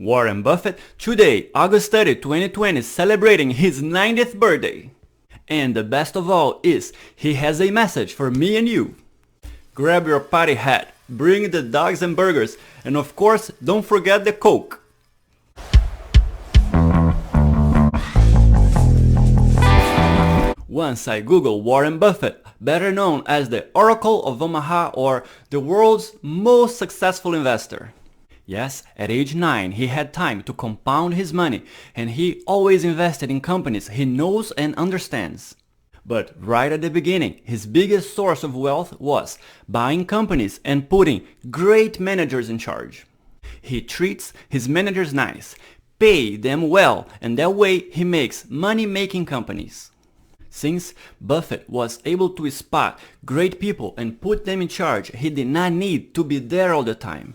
Warren Buffett, today, August 30, 2020, celebrating his 90th birthday. And the best of all is, he has a message for me and you. Grab your party hat, bring the dogs and burgers, and of course, don't forget the Coke. Once I Googled Warren Buffett, better known as the Oracle of Omaha or the world's most successful investor. Yes, at age 9 he had time to compound his money and he always invested in companies he knows and understands. But right at the beginning, his biggest source of wealth was buying companies and putting great managers in charge. He treats his managers nice, pay them well, and that way he makes money-making companies. Since Buffett was able to spot great people and put them in charge, he did not need to be there all the time.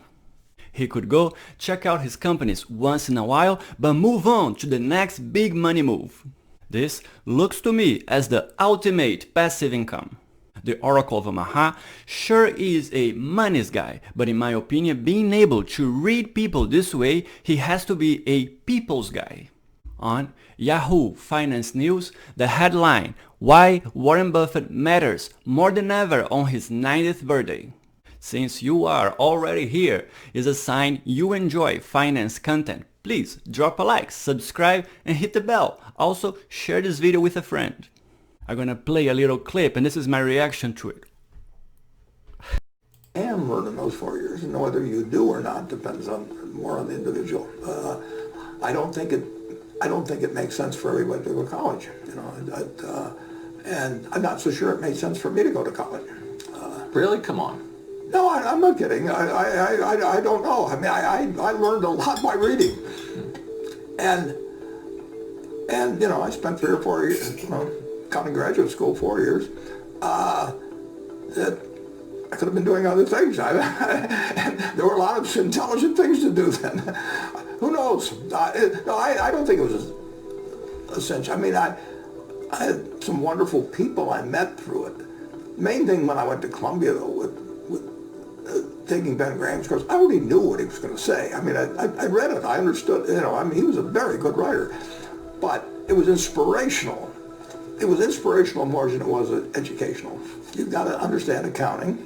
He could go check out his companies once in a while, but move on to the next big money move. This looks to me as the ultimate passive income. The Oracle of Omaha sure is a money's guy, but in my opinion, being able to read people this way, he has to be a people's guy. On Yahoo Finance News, the headline, Why Warren Buffett Matters More Than Ever on His 90th Birthday. Since you are already here, is a sign you enjoy finance content. Please drop a like, subscribe, and hit the bell. Also, share this video with a friend. I'm gonna play a little clip, and this is my reaction to it. I am learning those 4 years, and whether you do or not depends on more on the individual. I don't think it makes sense for everybody to go to college, and I'm not so sure it made sense for me to go to college. Really? Come on. No, I'm not kidding. I don't know. I mean, I learned a lot by reading, and I spent 3 or 4 years, counting graduate school, 4 years. That I could have been doing other things. And there were a lot of intelligent things to do then. Who knows? I don't think it was essential. I mean, I had some wonderful people I met through it. The main thing when I went to Columbia, though, with taking Ben Graham's course, I already knew what he was going to say. I mean, I read it. I understood. He was a very good writer. But it was inspirational. It was inspirational more than it was educational. You've got to understand accounting.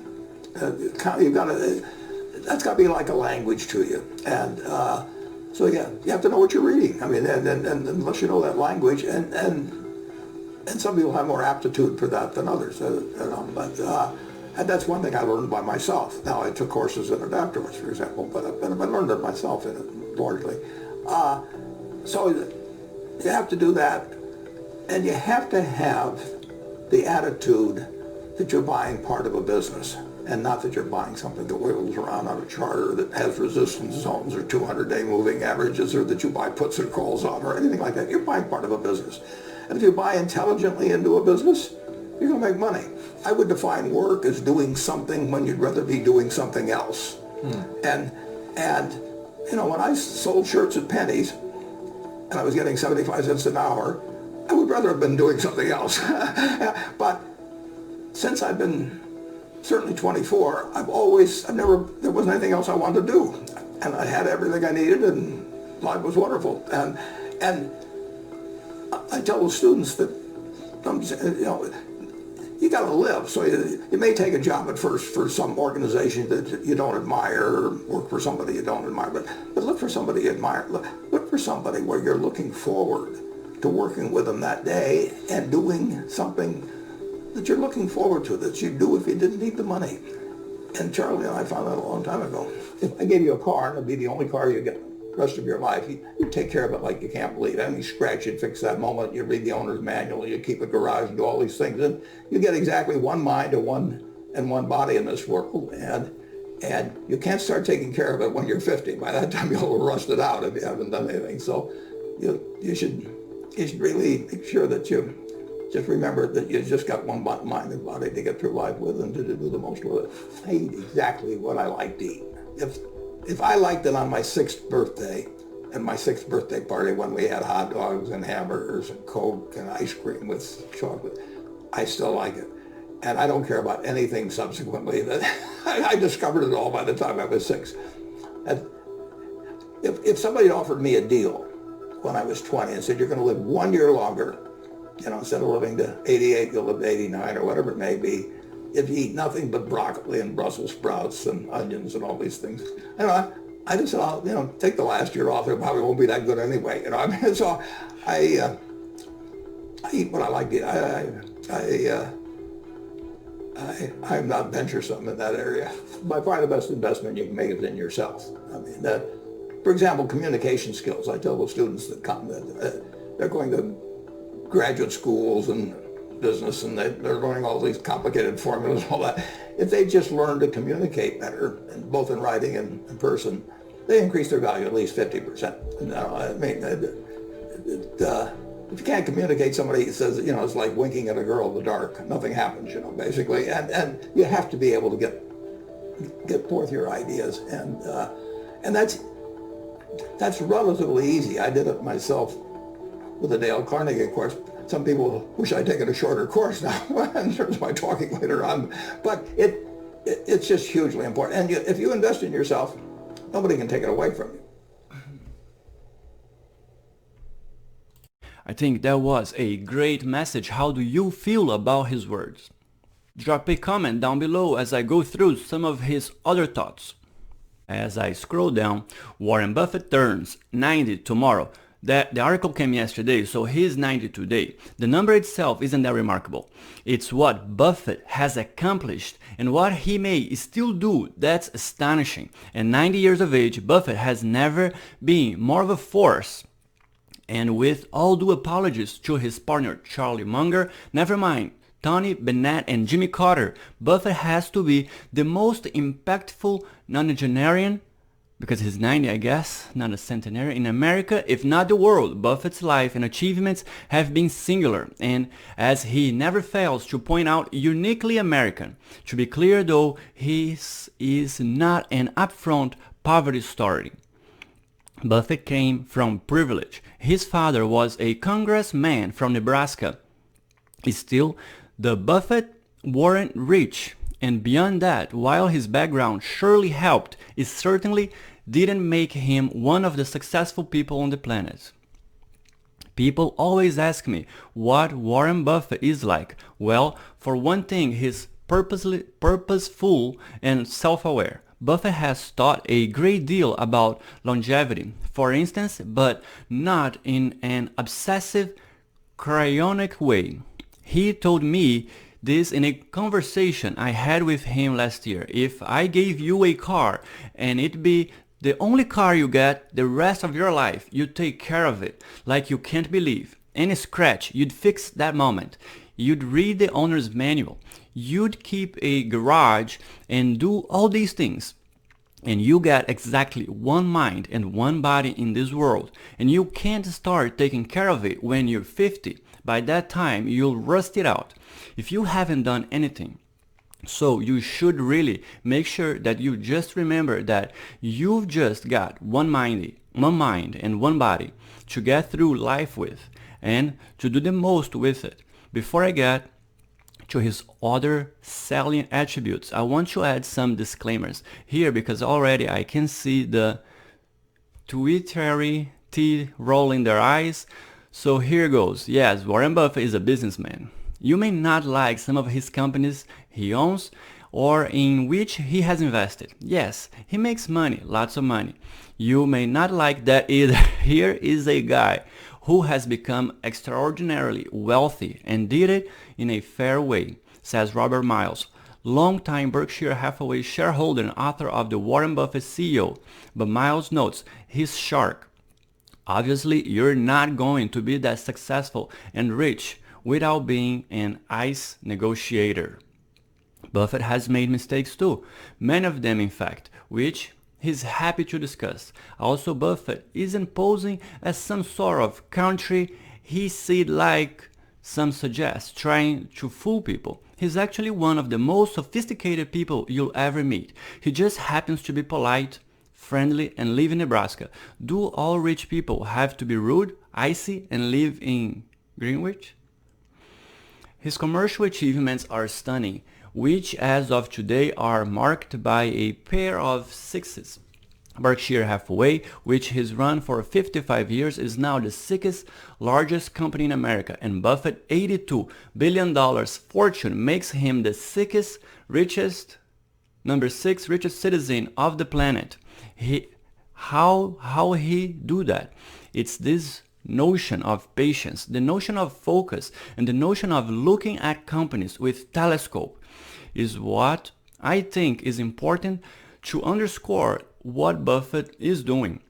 That's got to be like a language to you. And so yeah, you have to know what you're reading. I mean, and unless you know that language, and some people have more aptitude for that than others. And that's one thing I learned by myself. Now I took courses in it afterwards, for example, but I learned it myself in it largely. So you have to do that, and you have to have the attitude that you're buying part of a business, and not that you're buying something that wiggles around on a charter that has resistance zones or 200-day moving averages, or that you buy puts and calls on, or anything like that. You're buying part of a business. And if you buy intelligently into a business, you're going to make money. I would define work as doing something when you'd rather be doing something else. And when I sold shirts at Penny's, and I was getting 75 cents an hour, I would rather have been doing something else. But since I've been certainly 24, there wasn't anything else I wanted to do. And I had everything I needed, and life was wonderful. And I tell the students that, you got to live. So you may take a job at first for some organization that you don't admire, or work for somebody you don't admire, but look for somebody you admire. Look for somebody where you're looking forward to working with them that day and doing something that you're looking forward to, that you'd do if you didn't need the money. And Charlie and I found out a long time ago. If I gave you a car, and it'd be the only car you get the rest of your life, you take care of it like you can't believe. Any scratch, you'd fix that moment. You read the owner's manual. You keep a garage and do all these things. And you get exactly one mind and one body in this world. And you can't start taking care of it when you're 50. By that time, you'll have rusted out if you haven't done anything. So you should really make sure that you just remember that you just got one mind and body to get through life with and to do the most with it. I eat exactly what I like to eat. If I liked it on my 6th birthday, and my 6th birthday party when we had hot dogs and hamburgers and Coke and ice cream with chocolate, I still like it. And I don't care about anything subsequently. I discovered it all by the time I was 6. if somebody offered me a deal when I was 20 and said, you're going to live 1 year longer, instead of living to 88, you'll live to 89 or whatever it may be, if you eat nothing but broccoli and Brussels sprouts and onions and all these things. I just said, I'll, take the last year off. It probably won't be that good anyway. So I eat what I like to eat. I'm not venturesome in that area. By far the best investment you can make is in yourself. For example, communication skills. I tell the students that come that they're going to graduate schools and business and they're learning all these complicated formulas and all that. If they just learn to communicate better, both in writing and in person, they increase their value at least 50%. If you can't communicate, somebody says, it's like winking at a girl in the dark. Nothing happens, basically. And you have to be able to get forth your ideas. And that's relatively easy. I did it myself with the Dale Carnegie course. Some people wish I'd taken a shorter course now in terms of my talking later on. But it's just hugely important. And if you invest in yourself, nobody can take it away from you. I think that was a great message. How do you feel about his words? Drop a comment down below as I go through some of his other thoughts. As I scroll down, Warren Buffett turns 90 tomorrow. The article came yesterday, so he's 90 today. The number itself isn't that remarkable. It's what Buffett has accomplished and what he may still do that's astonishing. At 90 years of age, Buffett has never been more of a force. And with all due apologies to his partner Charlie Munger, never mind Tony Bennett and Jimmy Carter, Buffett has to be the most impactful nonagenarian, because he's 90 I guess, not a centenarian, in America, if not the world. Buffett's life and achievements have been singular, and as he never fails to point out, uniquely American. To be clear though, his is not an upfront poverty story. Buffett came from privilege. His father was a congressman from Nebraska. Still, the Buffett weren't rich, and beyond that, while his background surely helped, it certainly didn't make him one of the successful people on the planet. People always ask me what Warren Buffett is like. Well, for one thing, he's purposeful and self-aware. Buffett has taught a great deal about longevity, for instance, but not in an obsessive, cryonic way. He told me this in a conversation I had with him last year. If I gave you a car and it be the only car you get the rest of your life, you'd take care of it like you can't believe. Any scratch, you'd fix that moment. You'd read the owner's manual. You'd keep a garage and do all these things. And you got exactly one mind and one body in this world. And you can't start taking care of it when you're 50. By that time, you'll rust it out if you haven't done anything. So you should really make sure that you just remember that you've just got one mind and one body to get through life with and to do the most with it. Before I get to his other salient attributes, I want to add some disclaimers here because already I can see the twittery teeth rolling their eyes. So here goes. Yes, Warren Buffett is a businessman. You may not like some of his companies he owns or in which he has invested. Yes, he makes money, lots of money. You may not like that either. Here is a guy who has become extraordinarily wealthy and did it in a fair way, says Robert Miles, longtime Berkshire Hathaway shareholder and author of the Warren Buffett CEO. But Miles notes he's sharp. Obviously, you're not going to be that successful and rich without being an ice negotiator. Buffett has made mistakes too, many of them in fact, which he's happy to discuss. Also, Buffett isn't posing as some sort of country he said like some suggest, trying to fool people. He's actually one of the most sophisticated people you'll ever meet. He just happens to be polite, friendly, and live in Nebraska. Do all rich people have to be rude, icy, and live in Greenwich? His commercial achievements are stunning, which as of today are marked by a pair of sixes. Berkshire Hathaway, which has run for 55 years, is now the sixth largest company in America, and Buffett's $82 billion fortune makes him the number six richest citizen of the planet. How he do that? It's this notion of patience, the notion of focus, and the notion of looking at companies with telescope is what I think is important to underscore what Buffett is doing.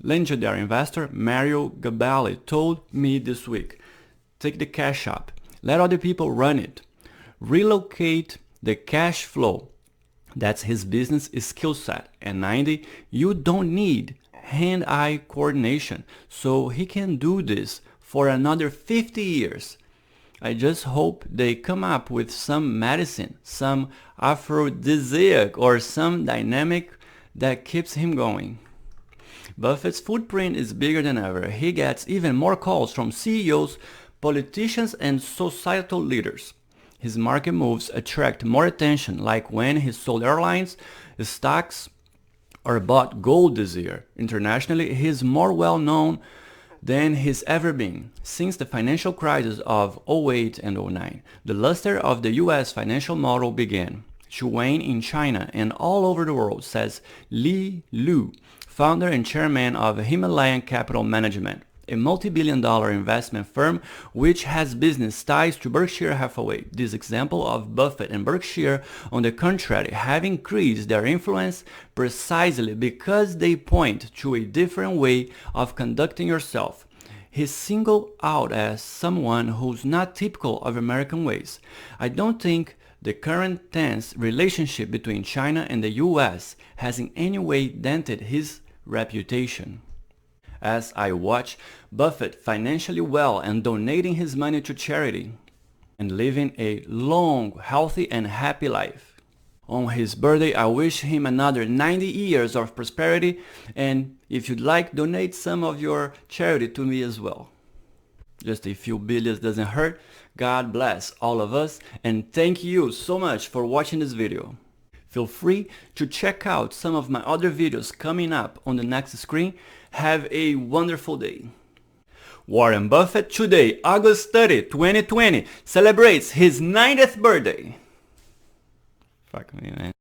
Legendary investor Mario Gabelli told me this week, take the cash up, let other people run it, relocate the cash flow. That's his business skill set. And 90, you don't need hand-eye coordination, so he can do this for another 50 years. I just hope they come up with some medicine, some aphrodisiac, or some dynamic that keeps him going. Buffett's footprint is bigger than ever. He gets even more calls from CEOs, politicians, and societal leaders. His market moves attract more attention, like when he sold airlines, stocks, or bought gold this year. Internationally, he is more well known than he's ever been. Since the financial crisis of 08 and 09, the luster of the US financial model began. Xu Wang in China and all over the world, says Li Lu, founder and chairman of Himalayan Capital Management, a multi-billion-dollar investment firm which has business ties to Berkshire Hathaway. This example of Buffett and Berkshire, on the contrary, have increased their influence precisely because they point to a different way of conducting yourself. He's singled out as someone who's not typical of American ways. I don't think the current tense relationship between China and the US has in any way dented his reputation. As I watch Buffett financially well and donating his money to charity and living a long, healthy and happy life. On his birthday, I wish him another 90 years of prosperity, and if you'd like, donate some of your charity to me as well. Just a few billions doesn't hurt. God bless all of us, and thank you so much for watching this video. Feel free to check out some of my other videos coming up on the next screen. Have a wonderful day. Warren Buffett today, August 30, 2020, celebrates his 90th birthday. Fuck me, man.